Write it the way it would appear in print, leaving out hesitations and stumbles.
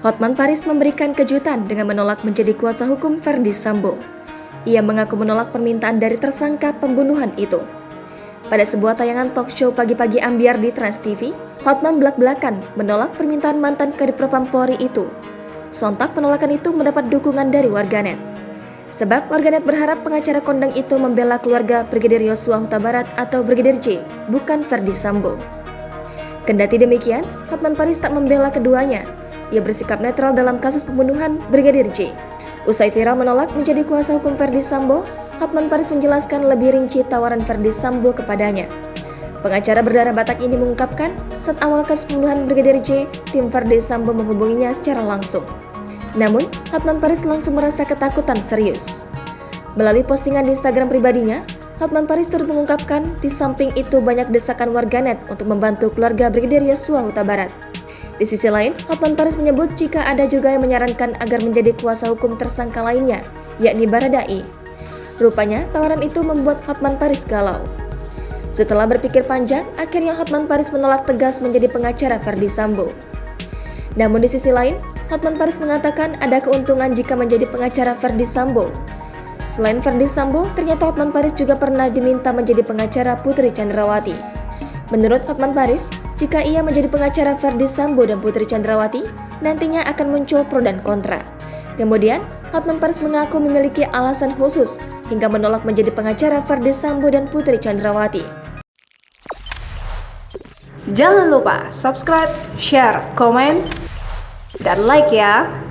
Hotman Paris memberikan kejutan dengan menolak menjadi kuasa hukum Verdi Sambo. Ia mengaku menolak permintaan dari tersangka pembunuhan itu. Pada sebuah tayangan talk show pagi-pagi ambiar di Trans TV, Hotman belak-belakan menolak permintaan mantan Kadifropam Polri itu. Sontak penolakan itu mendapat dukungan dari warganet. Sebab warganet berharap pengacara kondang itu membela keluarga Brigadir Yosua Huta Barat atau Brigadir J, bukan Verdi Sambo. Kendati demikian, Hotman Paris tak membela keduanya. Ia bersikap netral dalam kasus pembunuhan Brigadir J. Usai viral menolak menjadi kuasa hukum Verdi Sambo, Hotman Paris menjelaskan lebih rinci tawaran Verdi Sambo kepadanya. Pengacara berdarah Batak ini mengungkapkan, saat awal kasus pembunuhan Brigadir J, tim Verdi Sambo menghubunginya secara langsung. Namun, Hotman Paris langsung merasa ketakutan serius. Melalui postingan di Instagram pribadinya, Hotman Paris turut mengungkapkan di samping itu banyak desakan warganet untuk membantu keluarga Brigadir Yosua Huta Barat. Di sisi lain, Hotman Paris menyebut jika ada juga yang menyarankan agar menjadi kuasa hukum tersangka lainnya, yakni Baradae. Rupanya, tawaran itu membuat Hotman Paris galau. Setelah berpikir panjang, akhirnya Hotman Paris menolak tegas menjadi pengacara Verdi Sambo. Namun di sisi lain, Hotman Paris mengatakan ada keuntungan jika menjadi pengacara Verdi Sambo. Selain Verdi Sambo, ternyata Hotman Paris juga pernah diminta menjadi pengacara Putri Chandrawati. Menurut Hotman Paris, jika ia menjadi pengacara Verdi Sambo dan Putri Chandrawati, nantinya akan muncul pro dan kontra. Kemudian, Hotman Paris mengaku memiliki alasan khusus hingga menolak menjadi pengacara Verdi Sambo dan Putri Chandrawati. Jangan lupa subscribe, share, komen, dan like ya!